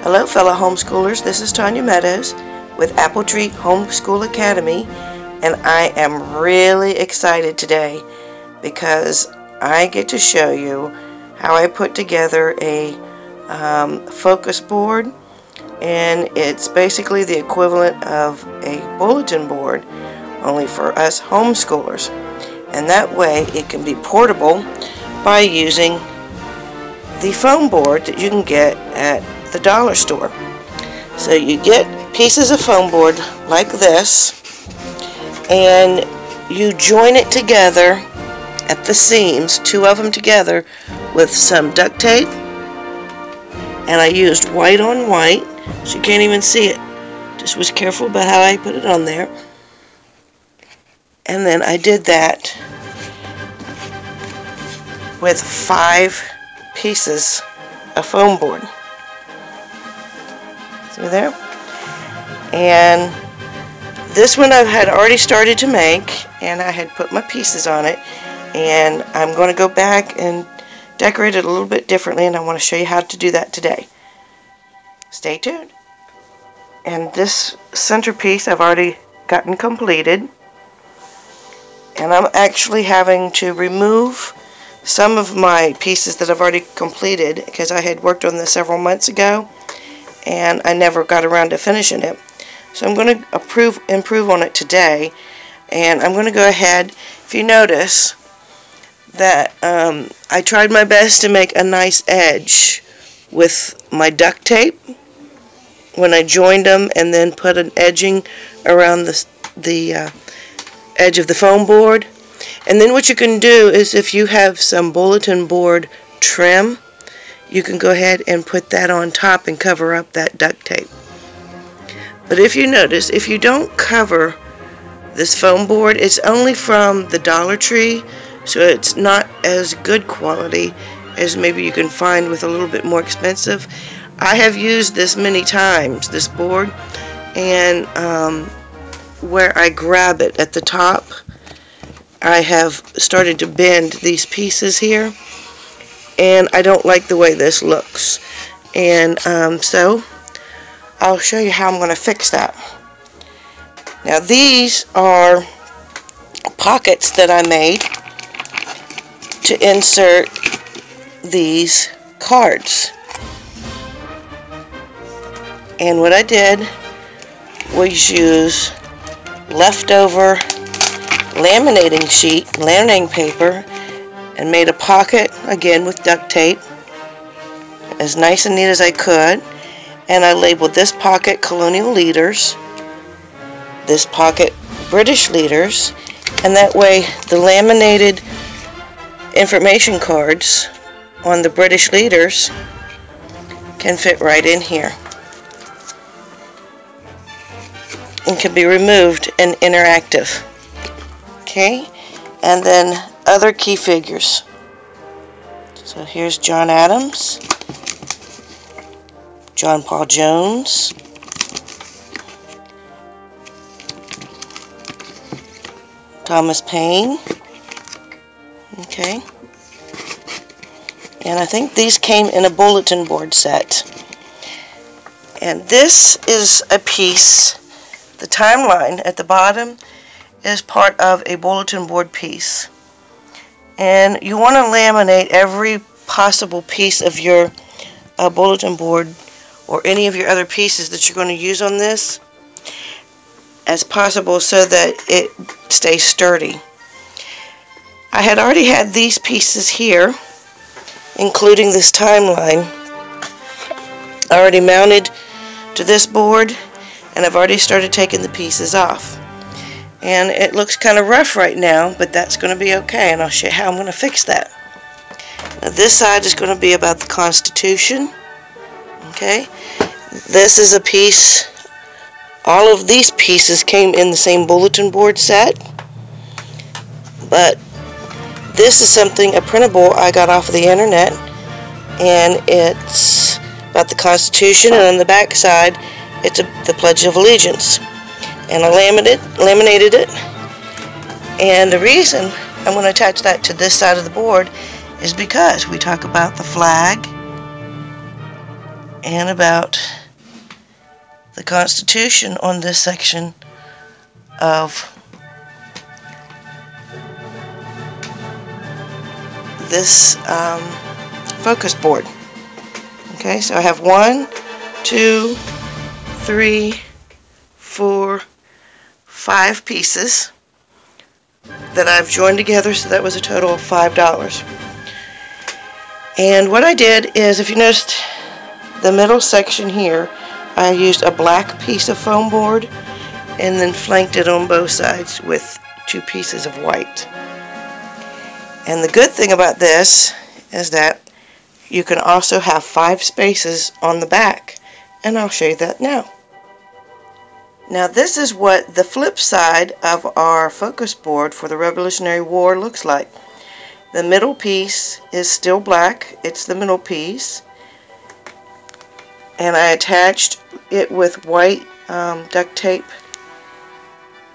Hello fellow homeschoolers, this is Tanya Meadows with Apple Tree Homeschool Academy, and I am really excited today because I get to show you how I put together a focus board, and it's basically the equivalent of a bulletin board only for us homeschoolers, and that way it can be portable by using the foam board that you can get at the dollar store. So you get pieces of foam board like this, and you join it together at the seams, two of them together, with some duct tape, and I used white on white so you can't even see it. Just was careful about how I put it on there, and then I did that with 5 pieces of foam board. See there? And this one I had already started to make, and I had put my pieces on it, and I'm going to go back and decorate it a little bit differently, and I want to show you how to do that today. Stay tuned. And this centerpiece I've already gotten completed, and I'm actually having to remove some of my pieces that I've already completed because I had worked on this several months ago and I never got around to finishing it. So I'm going to improve on it today, and I'm going to go ahead. If you notice that I tried my best to make a nice edge with my duct tape when I joined them, and then put an edging around the edge of the foam board. And then what you can do is, if you have some bulletin board trim, you can go ahead and put that on top and cover up that duct tape. But if you notice, if you don't cover this foam board, it's only from the Dollar Tree, so it's not as good quality as maybe you can find with a little bit more expensive. I have used this many times, this board, and where I grab it at the top, I have started to bend these pieces here, and I don't like the way this looks. And so I'll show you how I'm going to fix that. Now these are pockets that I made to insert these cards. And what I did was use leftover laminating paper, and made a pocket again with duct tape, as nice and neat as I could. And I labeled this pocket Colonial Leaders, this pocket British Leaders, and that way the laminated information cards on the British Leaders can fit right in here and can be removed and interactive. Okay, and then other key figures. So here's John Adams, John Paul Jones, Thomas Paine. Okay, and I think these came in a bulletin board set. And this is a piece, the timeline at the bottom is part of a bulletin board piece, and you want to laminate every possible piece of your bulletin board or any of your other pieces that you're going to use on this as possible so that it stays sturdy. I had already had these pieces here, including this timeline, already mounted to this board, and I've already started taking the pieces off. And it looks kind of rough right now, but that's going to be okay, and I'll show you how I'm going to fix that. Now this side is going to be about the Constitution. Okay, this is a piece, all of these pieces came in the same bulletin board set, but this is something, a printable I got off of the internet, and it's about the Constitution, and on the back side it's the Pledge of Allegiance. And I laminated it, and the reason I'm going to attach that to this side of the board is because we talk about the flag and about the Constitution on this section of this focus board. Okay, so I have 1, 2, 3, 4, 5 pieces that I've joined together, so that was a total of $5. And what I did is, if you noticed the middle section here, I used a black piece of foam board and then flanked it on both sides with 2 pieces of white. And the good thing about this is that you can also have 5 spaces on the back, and I'll show you that now. Now this is what the flip side of our focus board for the Revolutionary War looks like. The middle piece is still black, it's the middle piece, and I attached it with white duct tape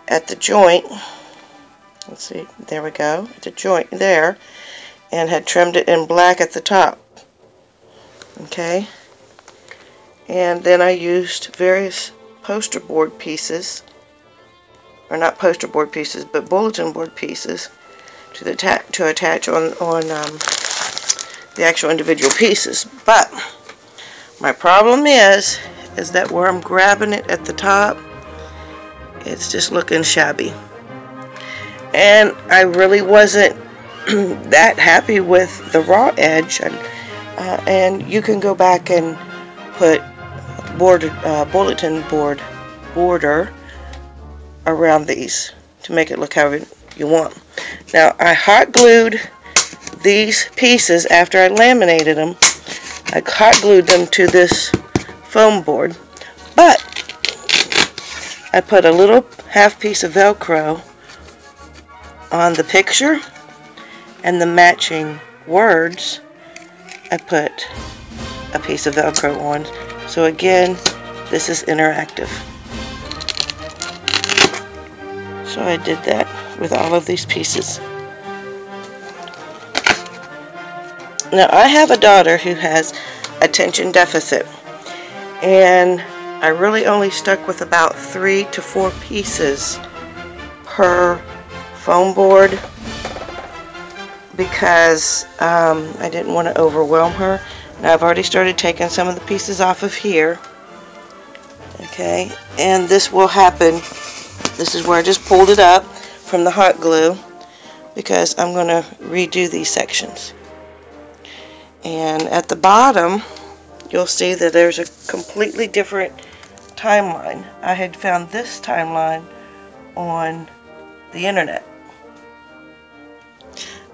at the joint. Let's see, there we go, the joint there, and had trimmed it in black at the top. Okay, and then I used various poster board pieces, or not poster board pieces, but bulletin board pieces to attach on the actual individual pieces. But my problem is that where I'm grabbing it at the top, it's just looking shabby. And I really wasn't that happy with the raw edge. And you can go back and put bulletin board border around these to make it look however you want. Now I hot glued these pieces after I laminated them. I hot glued them to this foam board, but I put a little half piece of Velcro on the picture, and the matching words I put a piece of Velcro on. So again, this is interactive. So I did that with all of these pieces. Now I have a daughter who has attention deficit, and I really only stuck with about 3 to 4 pieces per foam board because I didn't want to overwhelm her. Now I've already started taking some of the pieces off of here. Okay, and this will happen. This is where I just pulled it up from the hot glue because I'm going to redo these sections. And at the bottom you'll see that there's a completely different timeline. I had found this timeline on the internet.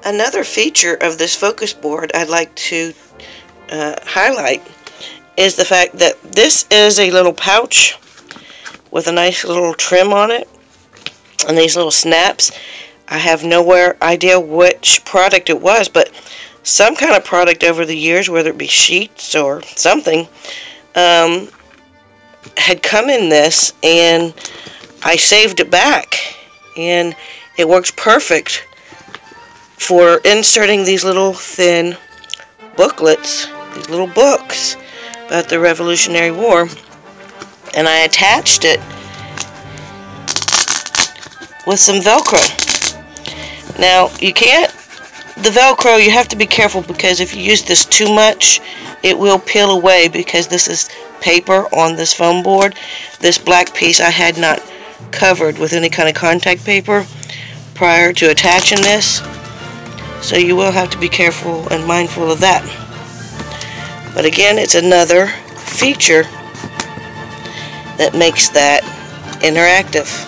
Another feature of this focus board I'd like to highlight is the fact that this is a little pouch with a nice little trim on it and these little snaps. I have no idea which product it was, but some kind of product over the years, whether it be sheets or something, had come in this, and I saved it back, and it works perfect for inserting these little thin booklets, these little books about the Revolutionary War. And I attached it with some Velcro. Now you can't, the Velcro, you have to be careful because if you use this too much it will peel away because this is paper on this foam board. This black piece I had not covered with any kind of contact paper prior to attaching this, so you will have to be careful and mindful of that. But again, it's another feature that makes that interactive.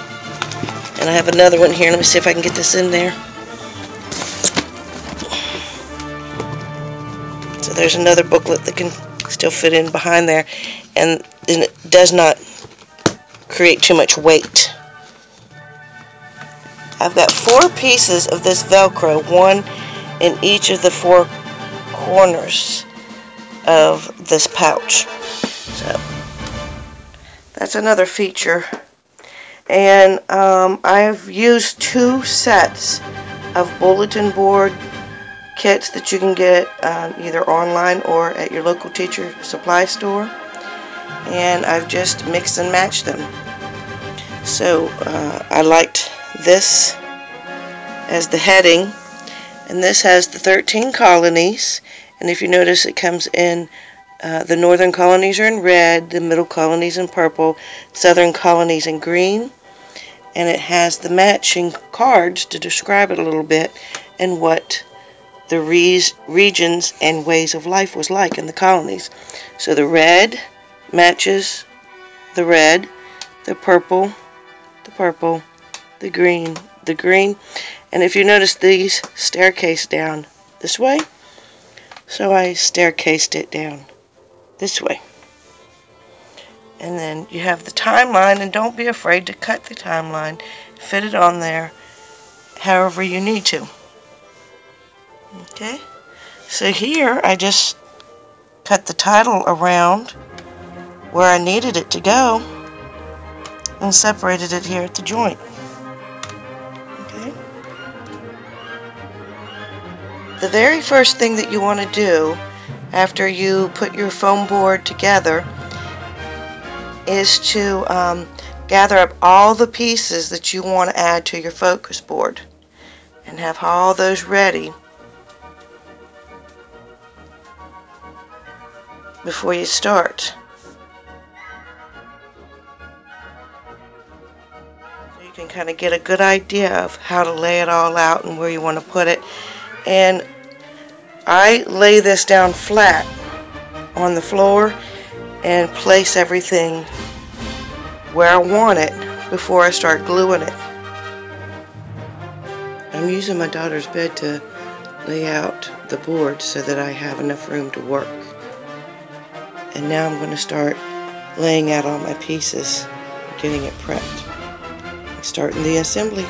And I have another one here. Let me see if I can get this in there. So there's another booklet that can still fit in behind there, and it does not create too much weight. I've got 4 pieces of this Velcro, 1 in each of the 4 corners of this pouch. So that's another feature. And I've used 2 sets of bulletin board kits that you can get either online or at your local teacher supply store. and I've just mixed and matched them. So I liked this as the heading, and this has the 13 colonies, and if you notice it comes in the northern colonies are in red, the middle colonies in purple, southern colonies in green, and it has the matching cards to describe it a little bit and what the regions and ways of life was like in the colonies. So the red matches the red, the purple, the green, and if you notice these staircase down this way, so I staircased it down this way. And then you have the timeline, and don't be afraid to cut the timeline, fit it on there however you need to. Okay, so here I just cut the title around where I needed it to go and separated it here at the joint. Okay. The very first thing that you want to do after you put your foam board together is to gather up all the pieces that you want to add to your focus board and have all those ready before you start. So you can kind of get a good idea of how to lay it all out and where you want to put it. And I lay this down flat on the floor and place everything where I want it before I start gluing it. I'm using my daughter's bed to lay out the board so that I have enough room to work. And now I'm going to start laying out all my pieces, getting it prepped, and starting the assembly.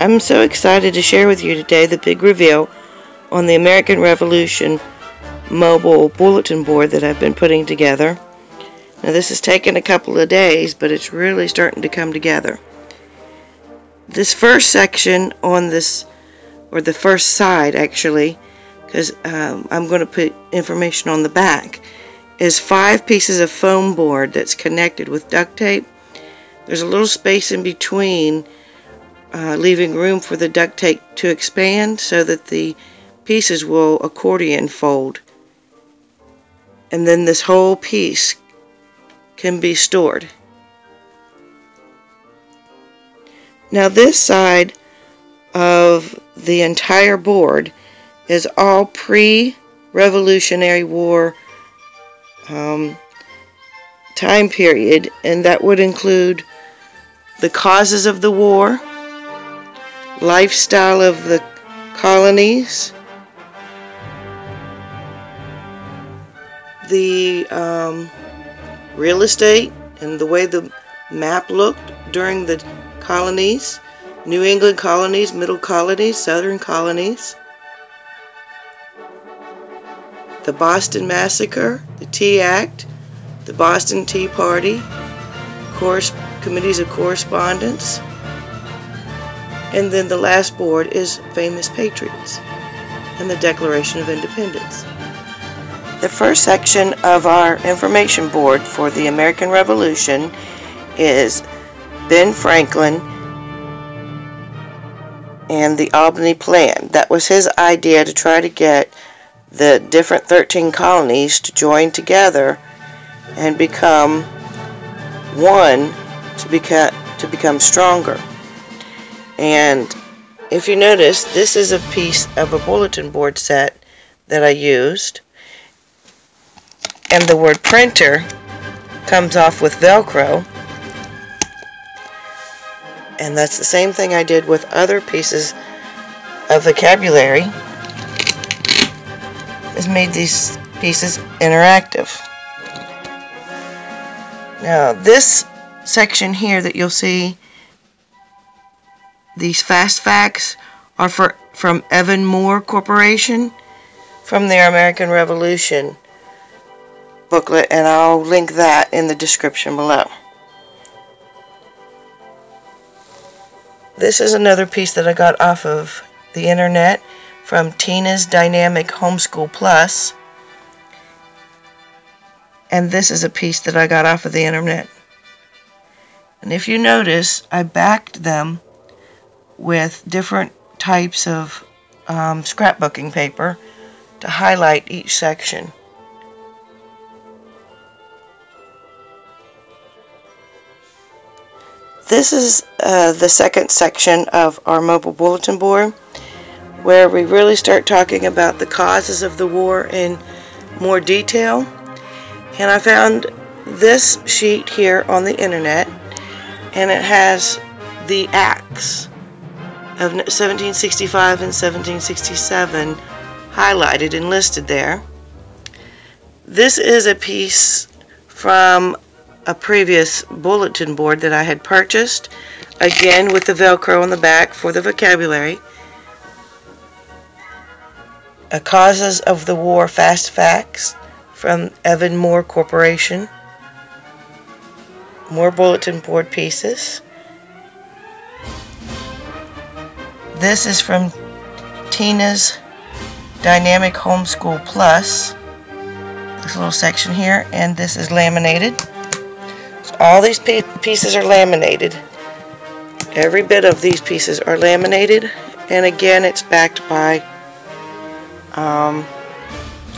I'm so excited to share with you today the big reveal on the American Revolution mobile bulletin board that I've been putting together. Now this has taken a couple of days, but it's really starting to come together. This first section on this, or the first side actually, because I'm going to put information on the back, is 5 pieces of foam board that's connected with duct tape. There's a little space in between, leaving room for the duct tape to expand so that the pieces will accordion fold. And then this whole piece can be stored. Now this side of the entire board is all pre-Revolutionary War time period, and that would include the causes of the war, lifestyle of the colonies, the real estate and the way the map looked during the colonies, New England colonies, middle colonies, southern colonies, the Boston Massacre, the Tea Act, the Boston Tea Party, committees of correspondence, and then the last board is famous Patriots and the Declaration of Independence. The first section of our information board for the American Revolution is Ben Franklin and the Albany Plan. That was his idea to try to get the different 13 colonies to join together and become one, to become stronger. And if you notice, this is a piece of a bulletin board set that I used, and the word printer comes off with Velcro, and that's the same thing I did with other pieces of vocabulary, is made these pieces interactive. Now this section here that you'll see, these fast facts, are from Evan Moor Corporation from their American Revolution booklet, and I'll link that in the description below. This is another piece that I got off of the internet from Tina's Dynamic Homeschool Plus. And this is a piece that I got off of the internet. And if you notice, I backed them with different types of scrapbooking paper to highlight each section. This is the second section of our mobile bulletin board, where we really start talking about the causes of the war in more detail. And I found this sheet here on the internet, and it has the acts of 1765 and 1767 highlighted and listed there. This is a piece from a previous bulletin board that I had purchased, again with the Velcro on the back for the vocabulary. A Causes of the War Fast Facts from Evan Moor Corporation. More bulletin board pieces. This is from Tina's Dynamic Homeschool Plus. This little section here, and this is laminated. So all these pieces are laminated. Every bit of these pieces are laminated, and again it's backed by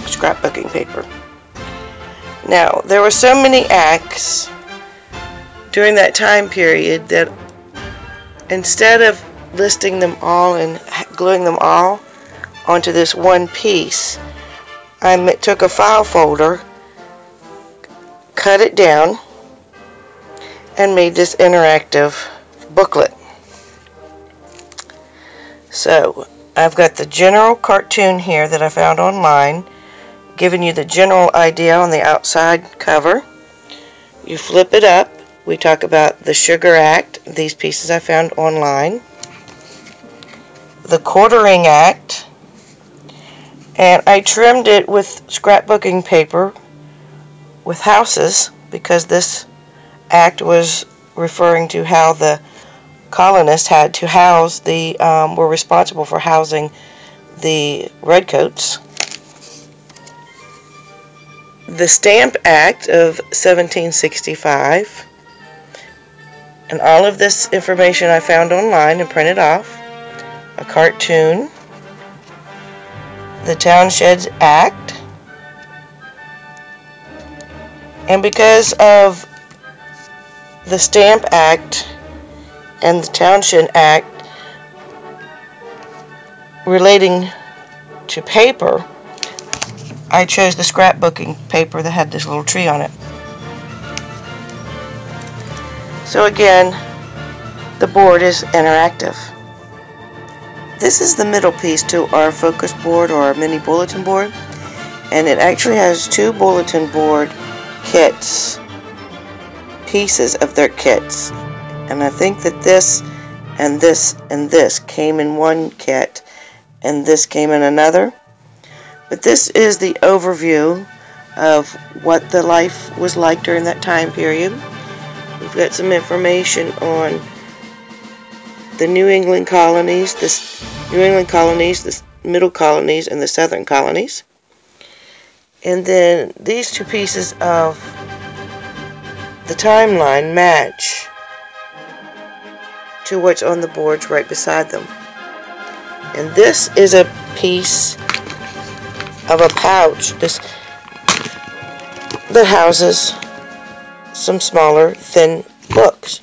scrapbooking paper. Now, there were so many acts during that time period that instead of listing them all and gluing them all onto this one piece, I took a file folder, cut it down, and made this interactive booklet. So I've got the general cartoon here that I found online, giving you the general idea on the outside cover. You flip it up. We talk about the Sugar Act. These pieces I found online. The Quartering Act. And I trimmed it with scrapbooking paper with houses, because this act was referring to how the colonists had to house the, were responsible for housing the redcoats. The Stamp Act of 1765. And all of this information I found online and printed off. A cartoon. The Townshend Act. And because of the Stamp Act and the Townshend Act relating to paper, I chose the scrapbooking paper that had this little tree on it. So again, the board is interactive. This is the middle piece to our focus board or our mini bulletin board, and it actually has two bulletin board kits, pieces of their kits. And I think that this and this and this came in one kit, and this came in another. But this is the overview of what the life was like during that time period. We've got some information on the New England colonies, the middle colonies, and the southern colonies. And then these two pieces of the timeline match to what's on the boards right beside them. And this is a piece of a pouch that houses some smaller, thin books.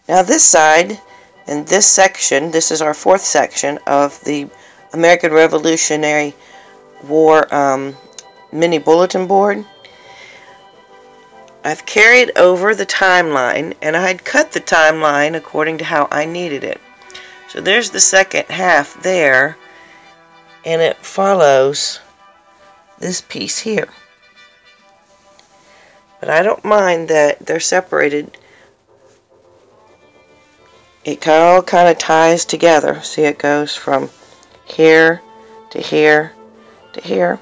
Now this side, and this section, this is our fourth section of the American Revolutionary War mini bulletin board. I've carried over the timeline, and I had cut the timeline according to how I needed it. So there's the second half there, and it follows this piece here. But I don't mind that they're separated. It all kind of ties together. See, it goes from here to here to here.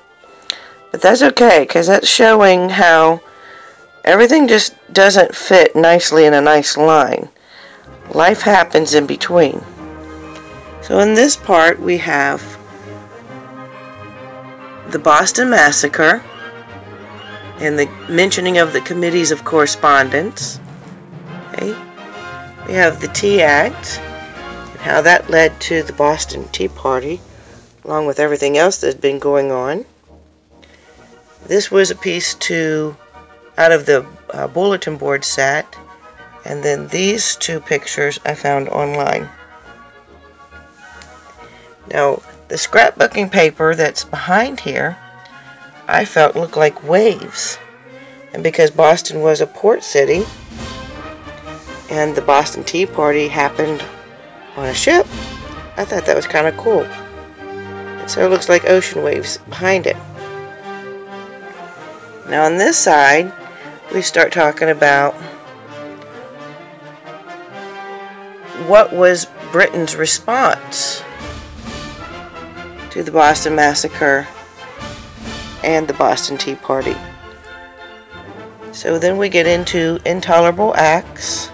But that's okay, because that's showing how everything just doesn't fit nicely in a nice line. Life happens in between. So in this part we have the Boston Massacre and the mentioning of the committees of correspondence. Okay. We have the Tea Act and how that led to the Boston Tea Party, along with everything else that had been going on. This was a piece out of the bulletin board set, and then these two pictures I found online. Now, the scrapbooking paper that's behind here, I felt looked like waves. And because Boston was a port city, and the Boston Tea Party happened on a ship, I thought that was kind of cool. And so it looks like ocean waves behind it. Now on this side, we start talking about what was Britain's response to the Boston Massacre and the Boston Tea Party. So then we get into intolerable acts,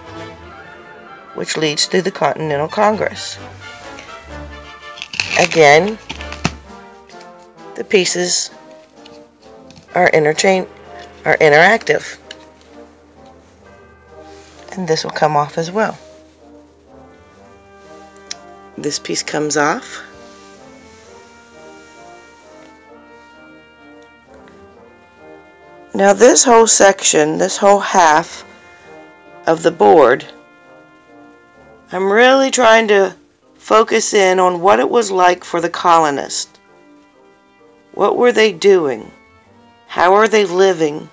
which leads to the Continental Congress. Again, the pieces are interactive, and this will come off as well. This piece comes off. Now this whole section, this whole half of the board, I'm really trying to focus in on what it was like for the colonists. What were they doing? How are they living?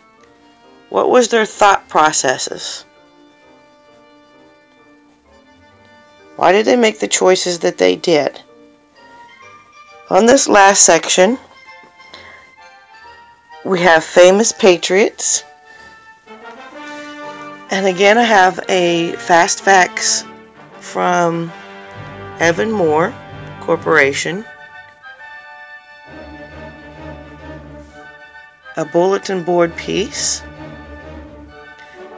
What was their thought processes? Why did they make the choices that they did? On this last section, we have famous patriots. And again, I have a fast facts from Evan Moor Corporation. A bulletin board piece.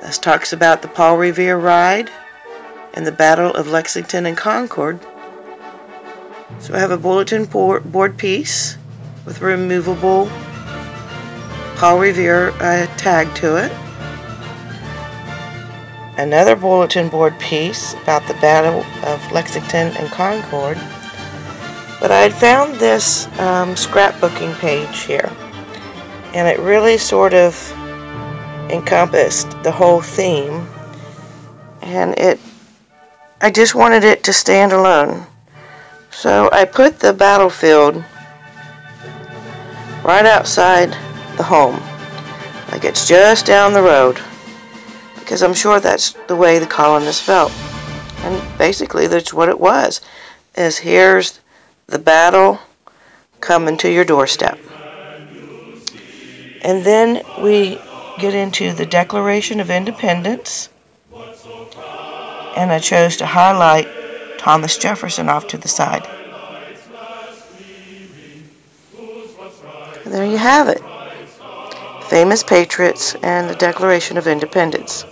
This talks about the Paul Revere ride and the Battle of Lexington and Concord. So I have a bulletin board piece with removable Paul Revere tag to it. Another bulletin board piece about the Battle of Lexington and Concord. But I had found this scrapbooking page here, and it really sort of encompassed the whole theme, and I just wanted it to stand alone. So I put the battlefield right outside the home, like it's just down the road, because I'm sure that's the way the colonists felt. And basically that's what it was, is here's the battle coming to your doorstep. And then we get into the Declaration of Independence, and I chose to highlight Thomas Jefferson off to the side. And there you have it. Famous Patriots and the Declaration of Independence.